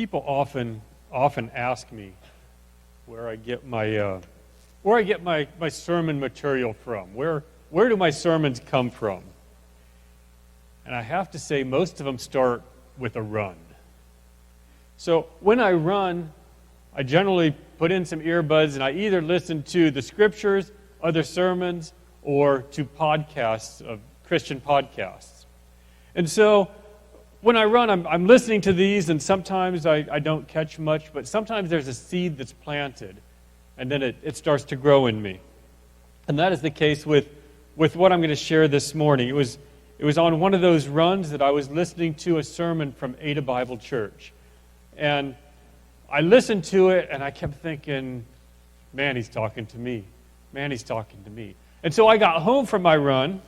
People often ask me where I get my sermon material from. Where do my sermons come from? And I have to say, most of them start with a run. So when I run, I generally put in some earbuds and I either listen to the scriptures, other sermons, or to podcasts of Christian podcasts. And so when I run, I'm listening to these, and sometimes I don't catch much, but sometimes there's a seed that's planted, and then it starts to grow in me. And that is the case with what I'm going to share this morning. It was on one of those runs that I was listening to a sermon from Ada Bible Church. And I listened to it, and I kept thinking, man, he's talking to me. Man, he's talking to me. And so I got home from my run,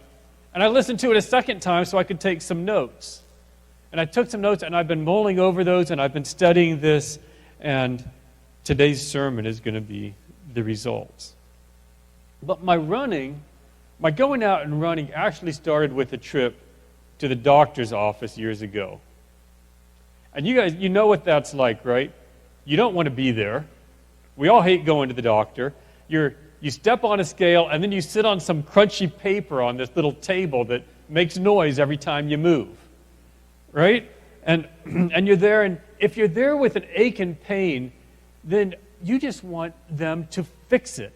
and I listened to it a second time so I could take some notes. And I took some notes, and I've been mulling over those, and I've been studying this, and today's sermon is going to be the results. But my going out and running actually started with a trip to the doctor's office years ago. And you guys, you know what that's like, right? You don't want to be there. We all hate going to the doctor. You step on a scale, and then you sit on some crunchy paper on this little table that makes noise every time you move. Right? And you're there, and if you're there with an ache and pain, then you just want them to fix it.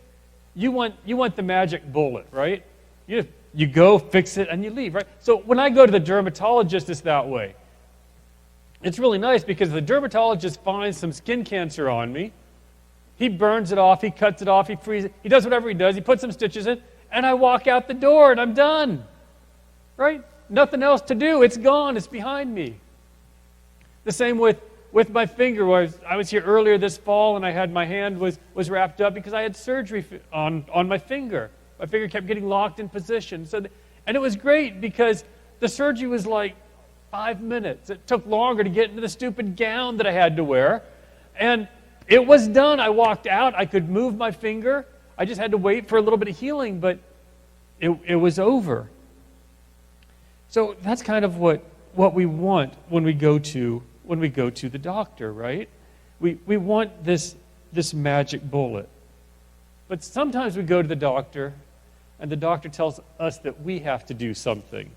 You want the magic bullet, right? You go, fix it, and you leave, right? So when I go to the dermatologist, it's that way. It's really nice because the dermatologist finds some skin cancer on me. He burns it off, he cuts it off, he freezes it, he does whatever he does, he puts some stitches in, and I walk out the door and I'm done. Right? Nothing else to do. It's gone. It's behind me. The same with my finger. I was here earlier this fall, and I had my hand was wrapped up because I had surgery on my finger. My finger kept getting locked in position. And it was great because the surgery was like 5 minutes. It took longer to get into the stupid gown that I had to wear. And it was done. I walked out. I could move my finger. I just had to wait for a little bit of healing, but it was over. So that's kind of what we want when we go to the doctor, right? We want this magic bullet. But sometimes we go to the doctor, and the doctor tells us that we have to do something,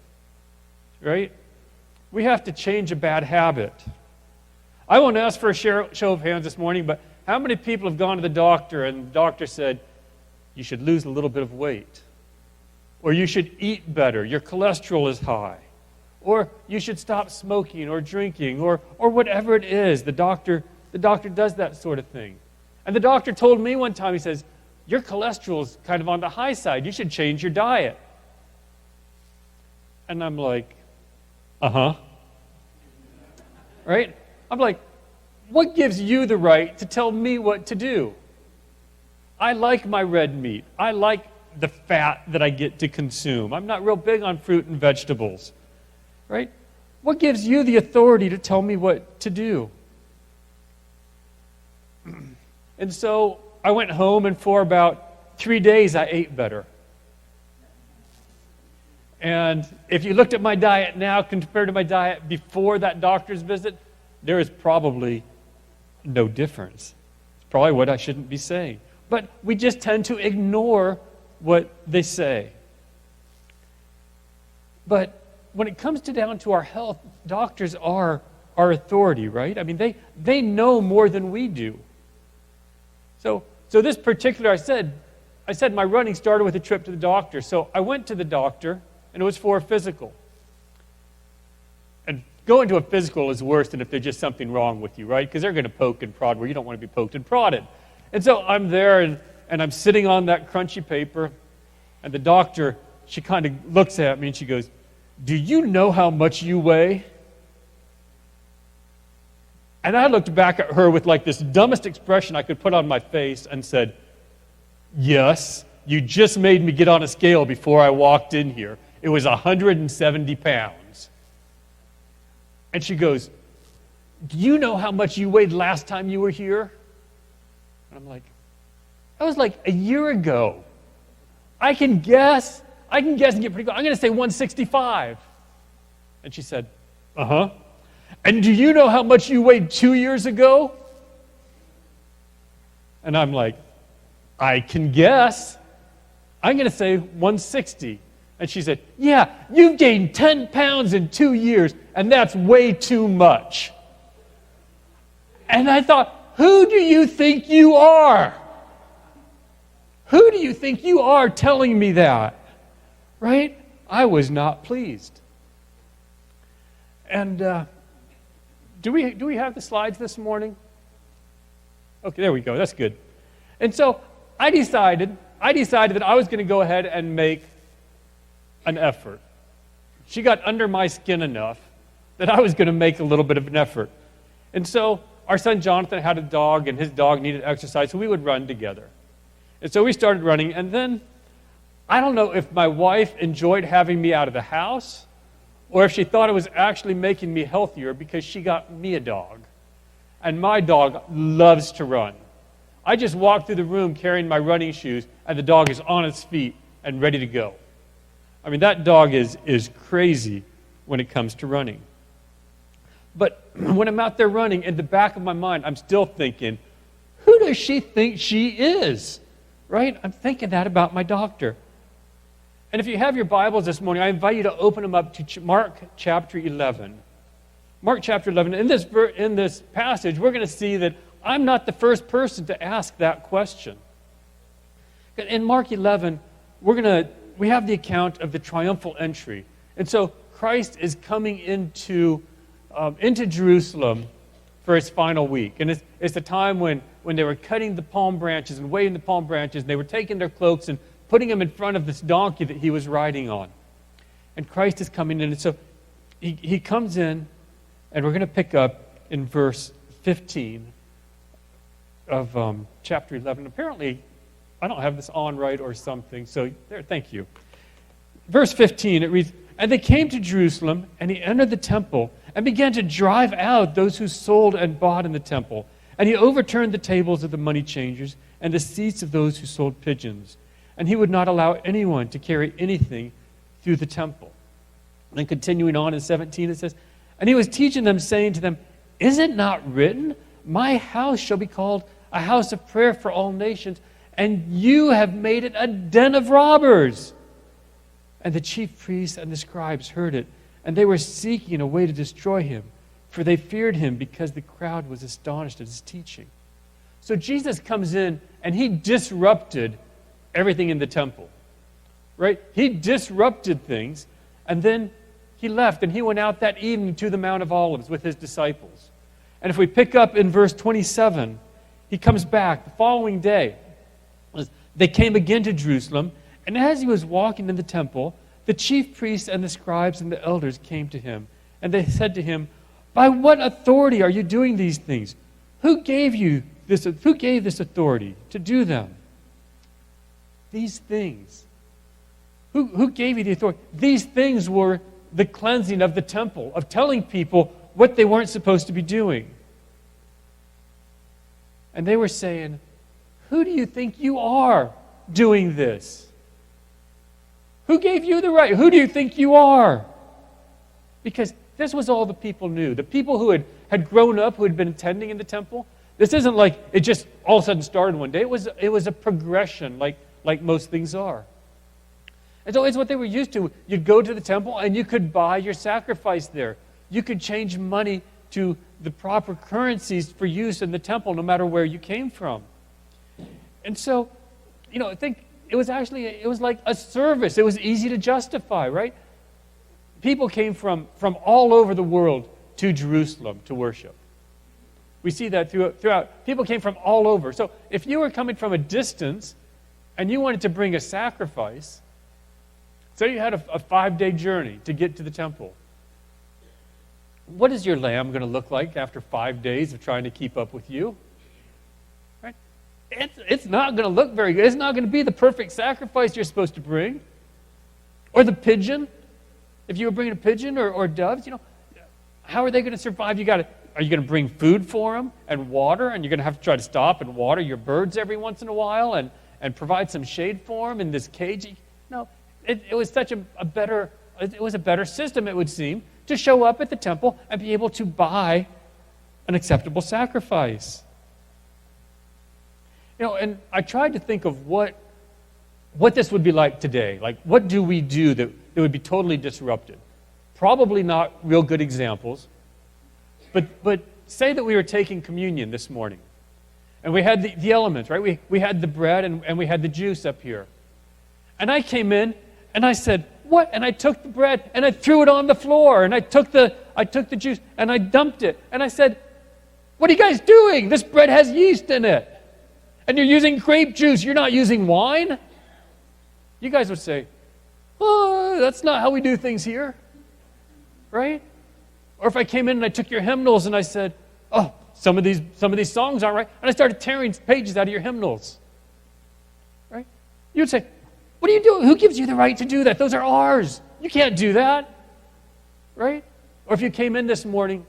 right? We have to change a bad habit. I won't ask for a show of hands this morning, but how many people have gone to the doctor and the doctor said, you should lose a little bit of weight? Or you should eat better, your cholesterol is high. Or you should stop smoking or drinking or whatever it is. The doctor does that sort of thing. And the doctor told me one time, he says, your cholesterol is kind of on the high side. You should change your diet. And I'm like, Right? I'm like, what gives you the right to tell me what to do? I like my red meat. I like the fat that I get to consume. I'm not real big on fruit and vegetables. Right? What gives you the authority to tell me what to do? And so I went home, and for about 3 days I ate better. And if you looked at my diet now compared to my diet before that doctor's visit, there is probably no difference. It's probably what I shouldn't be saying. But we just tend to ignore what they say. But when it comes down to our health, doctors are our authority, right? I mean, they know more than we do. So this particular, I said my running started with a trip to the doctor. So I went to the doctor, and it was for a physical. And going to a physical is worse than if there's just something wrong with you, right? Because they're going to poke and prod where you don't want to be poked and prodded. And so I'm there, and I'm sitting on that crunchy paper, and the doctor, she kind of looks at me, and she goes, do you know how much you weigh? And I looked back at her with like this dumbest expression I could put on my face and said, yes, you just made me get on a scale before I walked in here. It was 170 pounds. And she goes, do you know how much you weighed last time you were here? And I'm like, that was like a year ago. I can guess and get pretty close. I'm going to say 165. And she said, And do you know how much you weighed 2 years ago? And I'm like, I can guess. I'm going to say 160. And she said, yeah, you've gained 10 pounds in 2 years, and that's way too much. And I thought, who do you think you are? Who do you think you are telling me that? Right? I was not pleased. And do we have the slides this morning? Okay, there we go. That's good. And so I decided that I was going to go ahead and make an effort. She got under my skin enough that I was going to make a little bit of an effort. And so our son Jonathan had a dog, and his dog needed exercise, so we would run together. And so we started running, and then I don't know if my wife enjoyed having me out of the house or if she thought it was actually making me healthier because she got me a dog. And my dog loves to run. I just walk through the room carrying my running shoes, and the dog is on its feet and ready to go. I mean, that dog is crazy when it comes to running. But when I'm out there running, in the back of my mind, I'm still thinking, who does she think she is? Right? I'm thinking that about my doctor. And if you have your Bibles this morning, I invite you to open them up to Mark chapter 11. Mark chapter 11. In this passage, we're going to see that I'm not the first person to ask that question. In Mark 11, we have the account of the triumphal entry. And so Christ is coming into Jerusalem for his final week. And it's the time when they were cutting the palm branches and waving the palm branches, and they were taking their cloaks and putting them in front of this donkey that he was riding on. And Christ is coming in. And so he comes in, and we're going to pick up in verse 15 of chapter 11. Apparently, I don't have this on right or something, so there, thank you. Verse 15, it reads, "And they came to Jerusalem, and he entered the temple and began to drive out those who sold and bought in the temple. And he overturned the tables of the money changers and the seats of those who sold pigeons. And he would not allow anyone to carry anything through the temple." And continuing on in 17, it says, "And he was teaching them, saying to them, Is it not written, My house shall be called a house of prayer for all nations, and you have made it a den of robbers?" And the chief priests and the scribes heard it, and they were seeking a way to destroy him, for they feared him because the crowd was astonished at his teaching. So Jesus comes in, and he disrupted everything in the temple, right? He disrupted things, and then he left, and he went out that evening to the Mount of Olives with his disciples. And if we pick up in verse 27, he comes back the following day. They came again to Jerusalem, and as he was walking in the temple, the chief priests and the scribes and the elders came to him, and they said to him, "By what authority are you doing these things? Who gave this authority to do them?" These things. Who gave you the authority? These things were the cleansing of the temple, of telling people what they weren't supposed to be doing. And they were saying, "Who do you think you are doing this? Who gave you the right? Who do you think you are?" Because this was all the people knew. The people who had grown up, who had been attending in the temple, this isn't like it just all of a sudden started one day. It was a progression, like most things are. And so it's what they were used to. You'd go to the temple and you could buy your sacrifice there. You could change money to the proper currencies for use in the temple, no matter where you came from. And so, I think it was like a service. It was easy to justify, right? People came from all over the world to Jerusalem to worship. We see that throughout. People came from all over. So if you were coming from a distance and you wanted to bring a sacrifice, say you had a 5-day journey to get to the temple, what is your lamb going to look like after 5 days of trying to keep up with you? Right? It's not going to look very good. It's not going to be the perfect sacrifice you're supposed to bring. Or the pigeon. If you were bringing a pigeon or doves, how are they going to survive? Are you going to bring food for them and water, and you're going to have to try to stop and water your birds every once in a while and provide some shade for them in this cage? No, it was such a better system, it would seem, to show up at the temple and be able to buy an acceptable sacrifice. And I tried to think of what this would be like today. Like, what do we do that would be totally disrupted? Probably not real good examples. But say that we were taking communion this morning. And we had the elements, right? We had the bread and we had the juice up here. And I came in and I said, what? And I took the bread and I threw it on the floor. And I took the juice and I dumped it. And I said, what are you guys doing? This bread has yeast in it. And you're using grape juice. You're not using wine? You guys would say, oh, that's not how we do things here. Right? Or if I came in and I took your hymnals and I said, oh, some of these songs aren't right. And I started tearing pages out of your hymnals. Right? You would say, what are you doing? Who gives you the right to do that? Those are ours. You can't do that. Right? Or if you came in this morning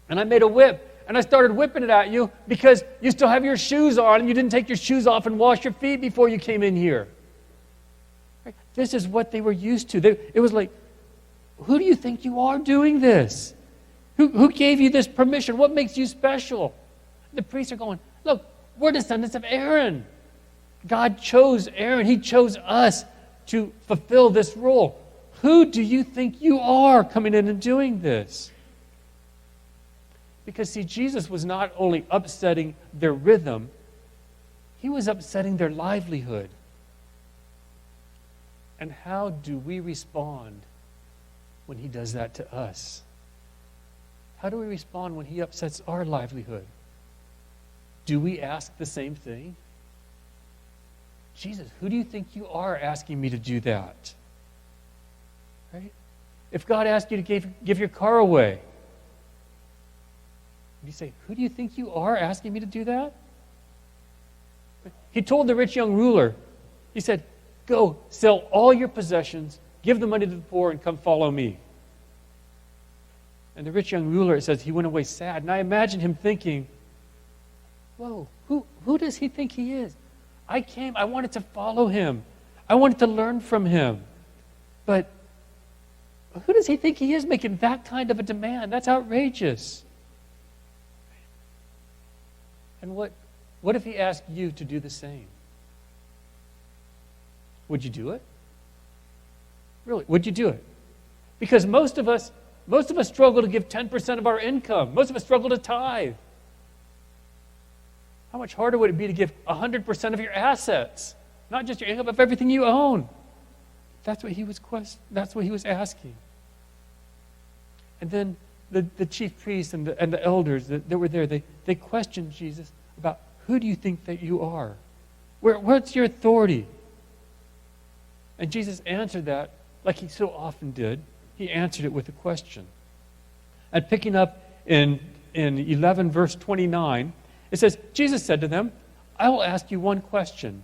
and I made a whip and I started whipping it at you because you still have your shoes on and you didn't take your shoes off and wash your feet before you came in here. Right? This is what they were used to. It was like, who do you think you are doing this? Who gave you this permission? What makes you special? The priests are going, look, we're descendants of Aaron. God chose Aaron. He chose us to fulfill this role. Who do you think you are coming in and doing this? Because, see, Jesus was not only upsetting their rhythm, he was upsetting their livelihood. And how do we respond when he does that to us? How do we respond when he upsets our livelihood? Do we ask the same thing? Jesus, who do you think you are asking me to do that? Right? If God asked you to give your car away, you say, who do you think you are asking me to do that? He told the rich young ruler, he said, go, sell all your possessions, give the money to the poor, and come follow me. And the rich young ruler, it says, he went away sad. And I imagine him thinking, whoa, who does he think he is? I wanted to follow him. I wanted to learn from him. But who does he think he is making that kind of a demand? That's outrageous. And what if he asked you to do the same? Would you do it? Really, would you do it? Because most of us struggle to give 10% of our income. Most of us struggle to tithe. How much harder would it be to give 100% of your assets? Not just your income, but everything you own. That's what he was asking. And then the chief priests and the elders that were there, they questioned Jesus about, who do you think that you are? What's your authority? And Jesus answered that like he so often did. He answered it with a question. And picking up in 11 verse 29, it says, Jesus said to them, I will ask you one question.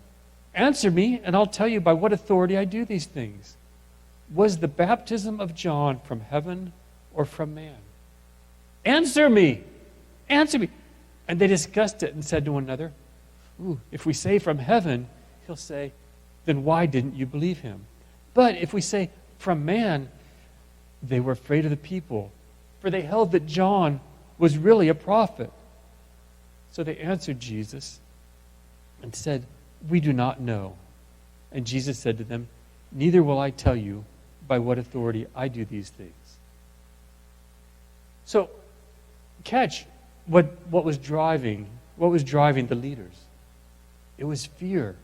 Answer me, and I'll tell you by what authority I do these things. Was the baptism of John from heaven or from man? Answer me. Answer me. And they discussed it and said to one another, if we say from heaven, he'll say, then why didn't you believe him? But if we say from man, they were afraid of the people, for they held that John was really a prophet. So they answered Jesus and said, we do not know. And Jesus said to them, neither will I tell you by what authority I do these things. So, catch what was driving the leaders. It was fear.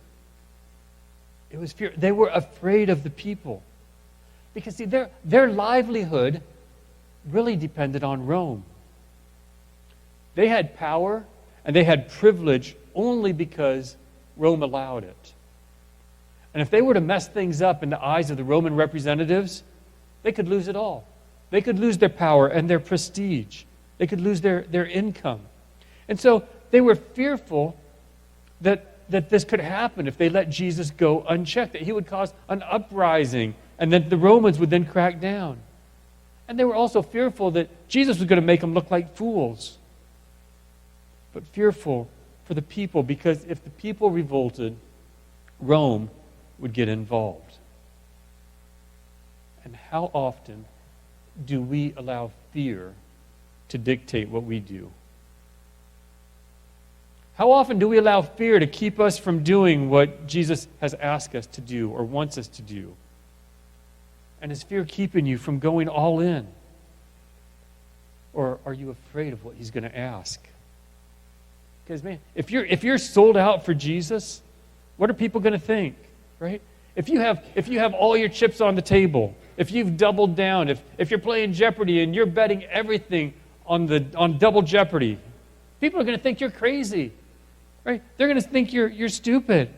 It was fear. They were afraid of the people. Because, see, their livelihood really depended on Rome. They had power and they had privilege only because Rome allowed it. And if they were to mess things up in the eyes of the Roman representatives, they could lose it all. They could lose their power and their prestige. They could lose their income. And so they were fearful that this could happen if they let Jesus go unchecked, that he would cause an uprising, and that the Romans would then crack down. And they were also fearful that Jesus was going to make them look like fools. But fearful for the people, because if the people revolted, Rome would get involved. And how often do we allow fear to dictate what we do? How often do we allow fear to keep us from doing what Jesus has asked us to do or wants us to do? And is fear keeping you from going all in? Or are you afraid of what he's going to ask? Because, man, if you're sold out for Jesus, what are people going to think, right? If you have all your chips on the table, if you've doubled down, if you're playing Jeopardy and you're betting everything on double Jeopardy, people are going to think you're crazy, right? They're going to think you're stupid.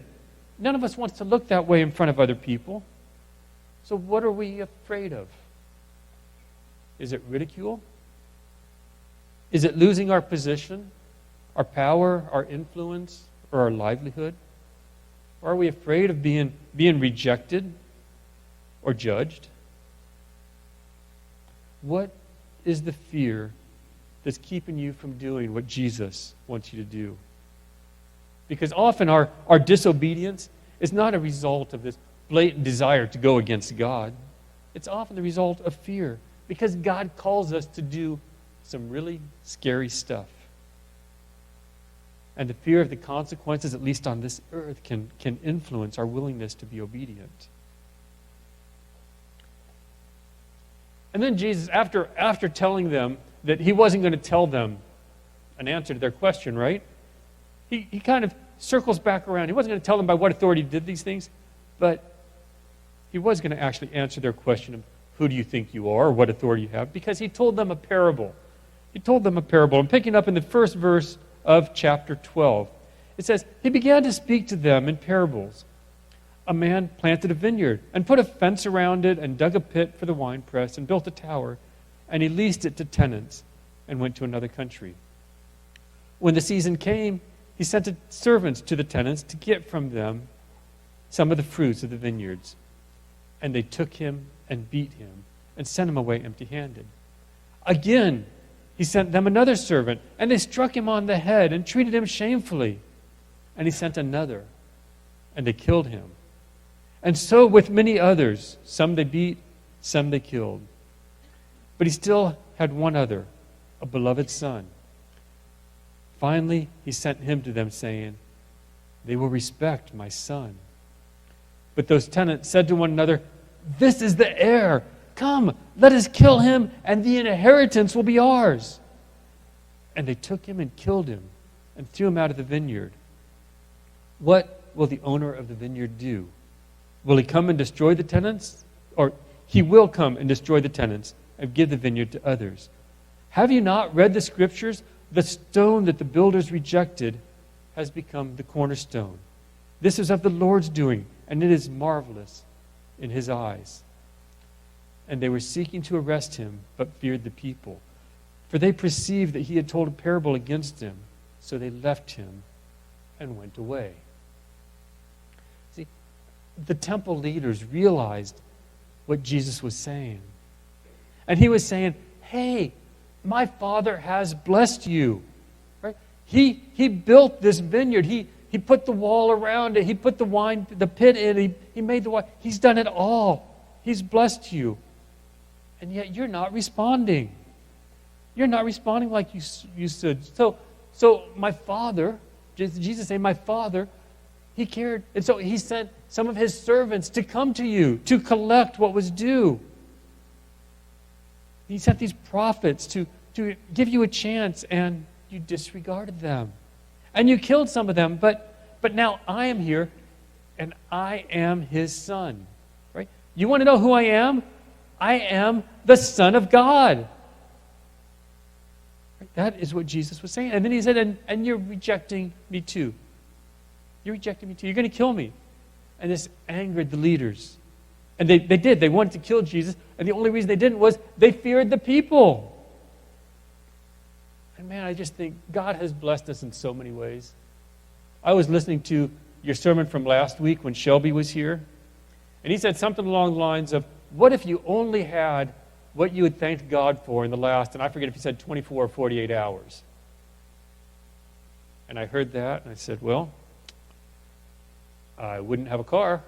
None of us wants to look that way in front of other people. So what are we afraid of? Is it ridicule? Is it losing our position, our power, our influence, or our livelihood? Or are we afraid of being rejected or judged? What is the fear that's keeping you from doing what Jesus wants you to do? Because often our disobedience is not a result of this blatant desire to go against God. It's often the result of fear, because God calls us to do some really scary stuff. And the fear of the consequences, at least on this earth, can influence our willingness to be obedient. And then Jesus, after telling them that he wasn't going to tell them an answer to their question, right? He kind of circles back around. He wasn't going to tell them by what authority he did these things, but he was going to actually answer their question of who do you think you are, or what authority you have, because he told them a parable. He told them a parable. And picking up in the first verse of chapter 12, it says, he began to speak to them in parables. A man planted a vineyard and put a fence around it and dug a pit for the winepress and built a tower, and he leased it to tenants and went to another country. When the season came, he sent servants to the tenants to get from them some of the fruits of the vineyards. And they took him and beat him and sent him away empty-handed. Again, he sent them another servant, and they struck him on the head and treated him shamefully. And he sent another, and they killed him. And so with many others, some they beat, some they killed. But he still had one other, a beloved son. Finally, he sent him to them, saying, they will respect my son. But those tenants said to one another, this is the heir. Come, let us kill him, and the inheritance will be ours. And they took him and killed him and threw him out of the vineyard. What will the owner of the vineyard do? Will he come and destroy the tenants? Or he will come and destroy the tenants and give the vineyard to others. Have you not read the scriptures? The stone that the builders rejected has become the cornerstone. This is of the Lord's doing, and it is marvelous in his eyes. And they were seeking to arrest him, but feared the people, for they perceived that he had told a parable against them. So they left him and went away. See, the temple leaders realized what Jesus was saying. And he was saying, hey, my Father has blessed you. Right? He built this vineyard. He put the wall around it. He put the pit in. He made the wine. He's done it all. He's blessed you. And yet you're not responding. You're not responding like you should. So my Father, Jesus saying, my Father, he cared. And so he sent some of his servants to come to you, to collect what was due. He sent these prophets to give you a chance, and you disregarded them. And you killed some of them, but now I am here, and I am his son. Right? You want to know who I am? I am the Son of God. That is what Jesus was saying. And then he said, and you're rejecting me too. You're rejecting me too. You're going to kill me. And this angered the leaders. And they did. They wanted to kill Jesus. And the only reason they didn't was they feared the people. And man, I just think God has blessed us in so many ways. I was listening to your sermon from last week when Shelby was here. And he said something along the lines of, what if you only had what you had thanked God for in the last, and I forget if he said 24 or 48 hours. And I heard that, and I said, well, I wouldn't have a car.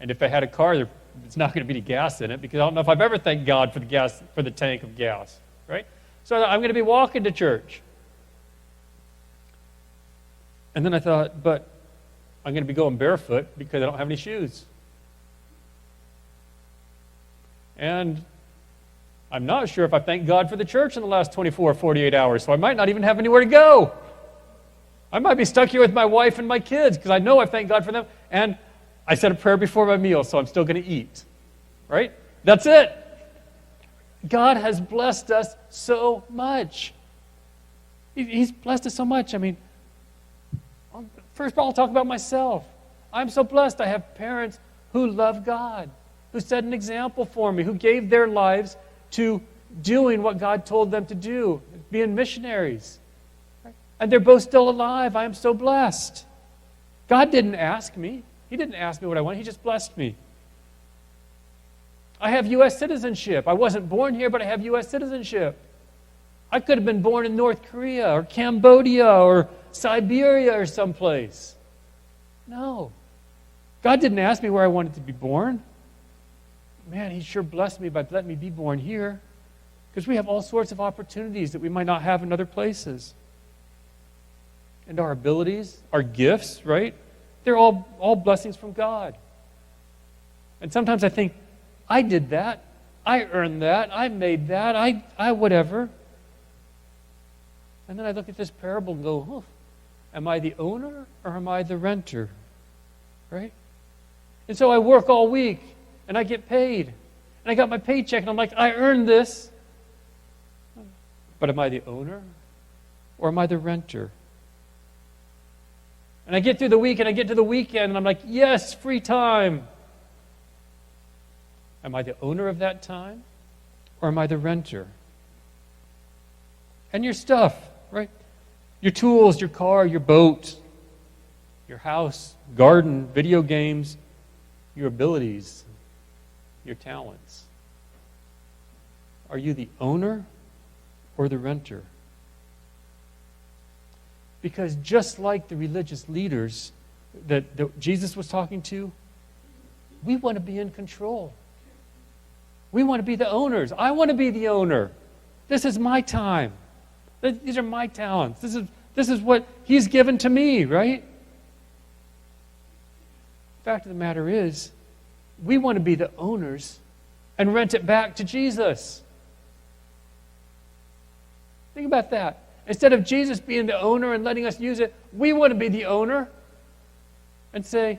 And if I had a car, it's not going to be any gas in it, because I don't know if I've ever thanked God for the gas, for the tank of gas, right? So I'm going to be walking to church. And then I thought, but I'm going to be going barefoot because I don't have any shoes. And I'm not sure if I thanked God for the church in the last 24 or 48 hours, so I might not even have anywhere to go. I might be stuck here with my wife and my kids because I know I thank God for them. And I said a prayer before my meal, so I'm still going to eat. Right? That's it. God has blessed us so much. He's blessed us so much. I mean, first of all, I'll talk about myself. I'm so blessed. I have parents who love God, who set an example for me, who gave their lives to doing what God told them to do, being missionaries. And they're both still alive. I am so blessed. God didn't ask me. He didn't ask me what I wanted. He just blessed me. I have U.S. citizenship. I wasn't born here, but I have U.S. citizenship. I could have been born in North Korea or Cambodia or Siberia or someplace. No. God didn't ask me where I wanted to be born. Man, He sure blessed me by letting me be born here, because we have all sorts of opportunities that we might not have in other places. And our abilities, our gifts, right? They're all blessings from God. And sometimes I think, I did that. I earned that. I made that. I whatever. And then I look at this parable and go, oh, am I the owner or am I the renter? Right? And so I work all week and I get paid. And I got my paycheck and I'm like, I earned this. But am I the owner or am I the renter? And I get through the week and I get to the weekend and I'm like, yes, free time. Am I the owner of that time or am I the renter? And your stuff, right? Your tools, your car, your boat, your house, garden, video games, your abilities, your talents. Are you the owner or the renter? Because just like the religious leaders that Jesus was talking to, we want to be in control. We want to be the owners. I want to be the owner. This is my time. These are my talents. This is what He's given to me, right? The fact of the matter is, we want to be the owners and rent it back to Jesus. Think about that. Instead of Jesus being the owner and letting us use it, we want to be the owner and say,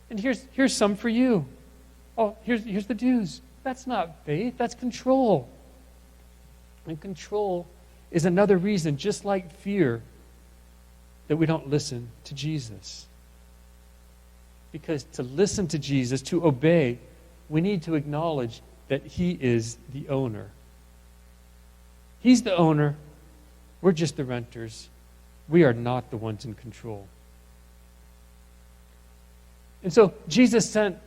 and here's some for you. Oh, here's the dues. That's not faith, that's control. And control is another reason, just like fear, that we don't listen to Jesus. Because to listen to Jesus, to obey, we need to acknowledge that He is the owner. He's the owner. We're just the renters. We are not the ones in control. And so Jesus said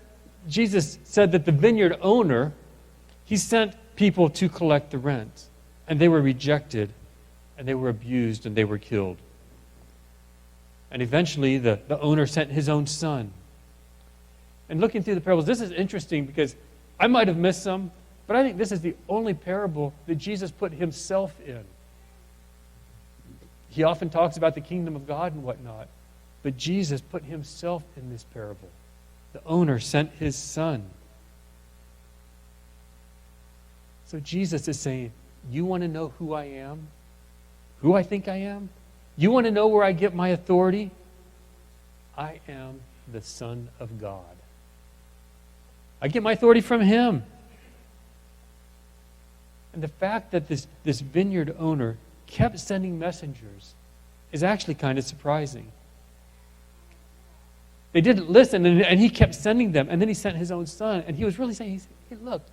that the vineyard owner, He sent people to collect the rent. And they were rejected, and they were abused, and they were killed. And eventually the owner sent his own son. And looking through the parables, this is interesting because I might have missed some, but I think this is the only parable that Jesus put Himself in. He often talks about the kingdom of God and whatnot, but Jesus put Himself in this parable. The owner sent His son. So Jesus is saying, you want to know who I am? Who I think I am? You want to know where I get my authority? I am the Son of God. I get my authority from Him. And the fact that this vineyard owner kept sending messengers is actually kind of surprising. They didn't listen, and He kept sending them, and then He sent His own son, and He was really saying, hey, look,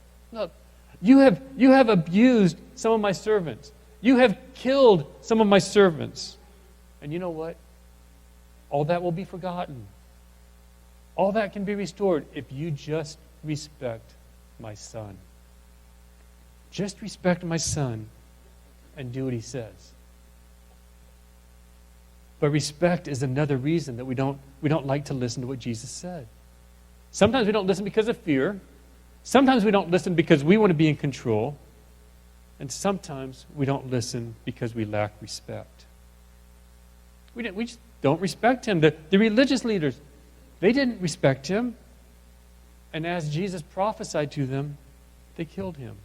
you have abused some of my servants. You have killed some of my servants. And you know what? All that will be forgotten. All that can be restored if you just respect my son. Just respect my son and do what he says. But respect is another reason that we don't like to listen to what Jesus said. Sometimes we don't listen because of fear. Sometimes we don't listen because we want to be in control. And sometimes we don't listen because we lack respect. We just don't respect him. The religious leaders, they didn't respect him. And as Jesus prophesied to them, they killed him.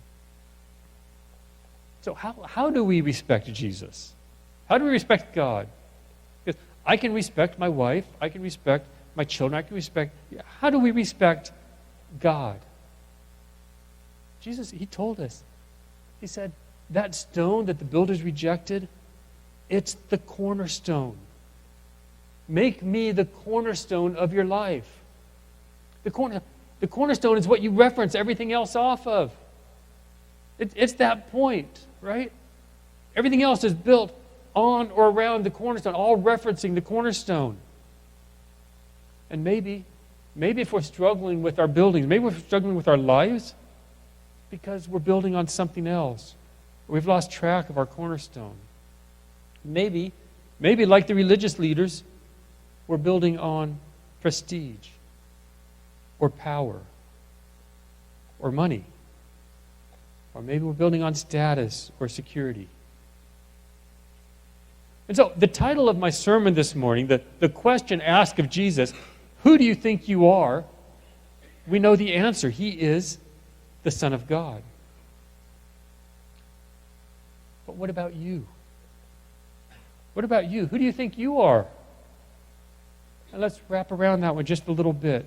So how do we respect Jesus? How do we respect God? Because I can respect my wife, I can respect my children, I can respect... How do we respect God? Jesus, he told us. He said, that stone that the builders rejected, it's the cornerstone. Make me the cornerstone of your life. The cornerstone is what you reference everything else off of. It's that point, right? Everything else is built on or around the cornerstone, all referencing the cornerstone. And maybe if we're struggling with our buildings, maybe we're struggling with our lives because we're building on something else. We've lost track of our cornerstone. Maybe like the religious leaders, we're building on prestige or power or money. Or maybe we're building on status or security. And so the title of my sermon this morning, the question asked of Jesus, who do you think you are? We know the answer. He is the Son of God. But what about you? What about you? Who do you think you are? And let's wrap around that one just a little bit.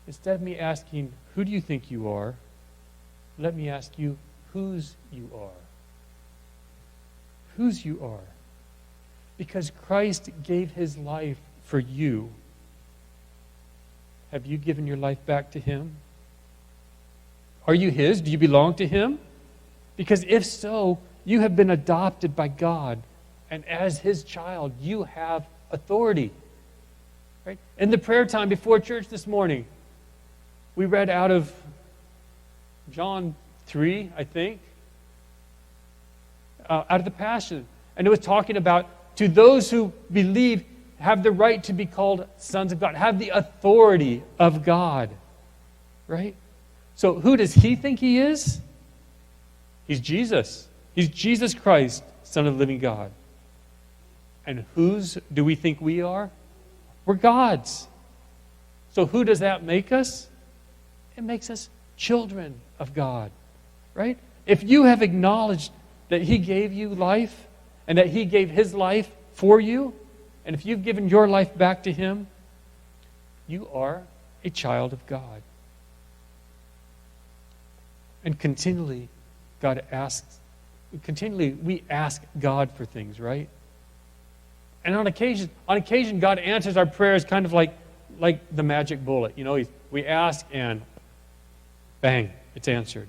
Instead of me asking, who do you think you are? Let me ask you, whose you are. Whose you are. Because Christ gave his life for you. Have you given your life back to him? Are you his? Do you belong to him? Because if so, you have been adopted by God. And as his child, you have authority. Right? In the prayer time before church this morning, we read out of John 3, I think, out of the Passion. And it was talking about, to those who believe, have the right to be called sons of God, have the authority of God. Right? So who does he think he is? He's Jesus. He's Jesus Christ, Son of the living God. And whose do we think we are? We're God's. So who does that make us? It makes us children of God, right? If you have acknowledged that he gave you life and that he gave his life for you, and if you've given your life back to him, you are a child of God. And continually we ask God for things, right? And on occasion God answers our prayers kind of like the magic bullet. You know, we ask and bang, it's answered.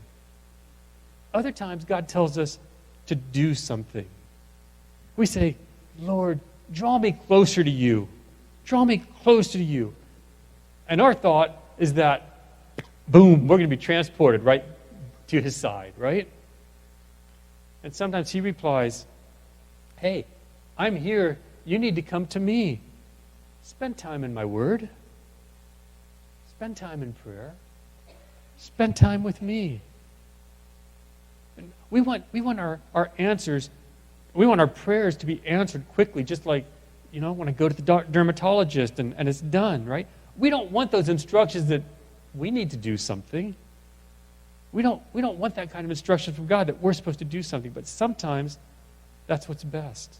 Other times, God tells us to do something. We say, Lord, draw me closer to you. Draw me closer to you. And our thought is that, boom, we're going to be transported right to his side, right? And sometimes he replies, hey, I'm here. You need to come to me. Spend time in my word. Spend time in prayer. Spend time with me. And we want our answers, we want our prayers to be answered quickly, just like, when I go to the dermatologist and it's done, right? We don't want those instructions that we need to do something. We don't want that kind of instruction from God that we're supposed to do something, but sometimes that's what's best.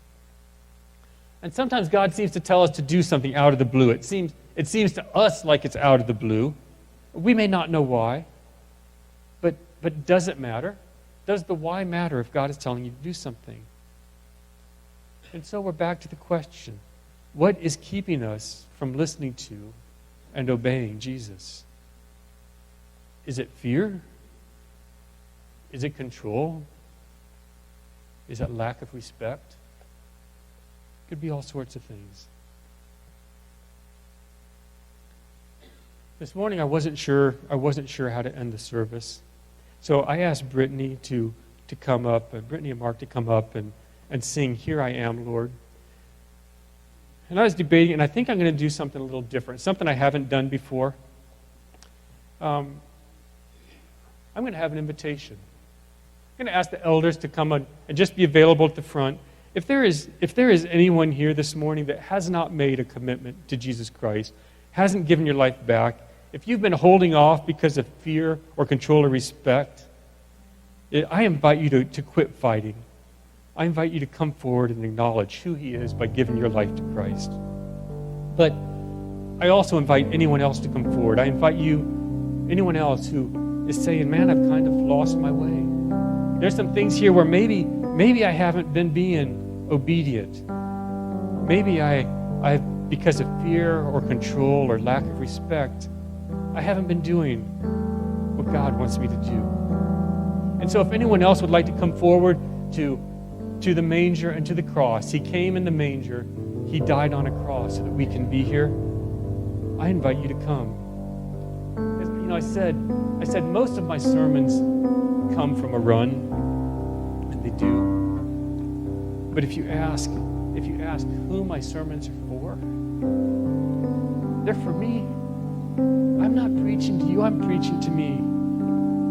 And sometimes God seems to tell us to do something out of the blue. It seems to us like it's out of the blue. We may not know why, but does it matter? Does the why matter if God is telling you to do something? And so we're back to the question, what is keeping us from listening to and obeying Jesus? Is it fear? Is it control? Is it lack of respect? It could be all sorts of things. This morning I wasn't sure how to end the service. So I asked Brittany to come up, Brittany and Mark to come up and sing Here I Am, Lord. And I was debating, and I think I'm going to do something a little different, something I haven't done before. I'm going to have an invitation. I'm going to ask the elders to come and just be available at the front. If there is anyone here this morning that has not made a commitment to Jesus Christ, hasn't given your life back, if you've been holding off because of fear or control or respect, I invite you to quit fighting. I invite you to come forward and acknowledge who He is by giving your life to Christ. But I also invite anyone else to come forward. I invite you, anyone else who is saying, man, I've kind of lost my way. There's some things here where maybe I haven't been being obedient. Maybe I've, because of fear or control or lack of respect, I haven't been doing what God wants me to do. And so if anyone else would like to come forward to the manger and to the cross, He came in the manger, He died on a cross so that we can be here, I invite you to come. I said most of my sermons come from a run, and they do. But if you ask who my sermons are for, they're for me. I'm not preaching to you, I'm preaching to me.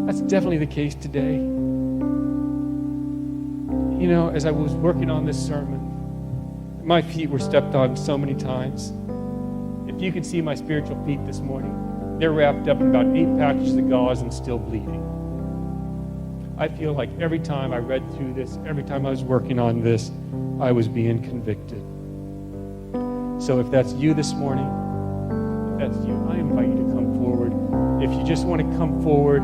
That's definitely the case today. As I was working on this sermon, my feet were stepped on so many times. If you could see my spiritual feet this morning, they're wrapped up in about 8 packages of gauze and still bleeding. I feel like every time I read through this, every time I was working on this, I was being convicted. So if that's you this morning, I invite you to come forward. If you just want to come forward,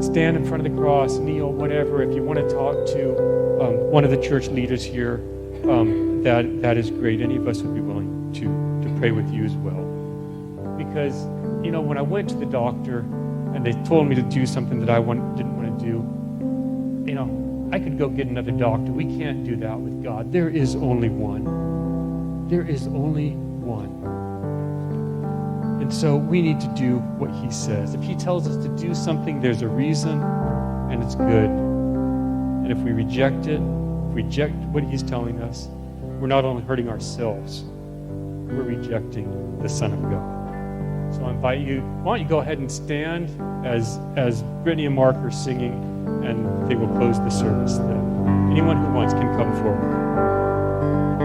stand in front of the cross, kneel, whatever. If you want to talk to one of the church leaders here, that is great. Any of us would be willing to pray with you as well. Because, when I went to the doctor and they told me to do something that I didn't want to do, I could go get another doctor. We can't do that with God. There is only one. There is only one. And so we need to do what He says. If He tells us to do something, there's a reason, and it's good. And if we reject what He's telling us, we're not only hurting ourselves, we're rejecting the Son of God. So I invite you, why don't you go ahead and stand as Brittany and Mark are singing, and they will close the service then. Anyone who wants can come forward.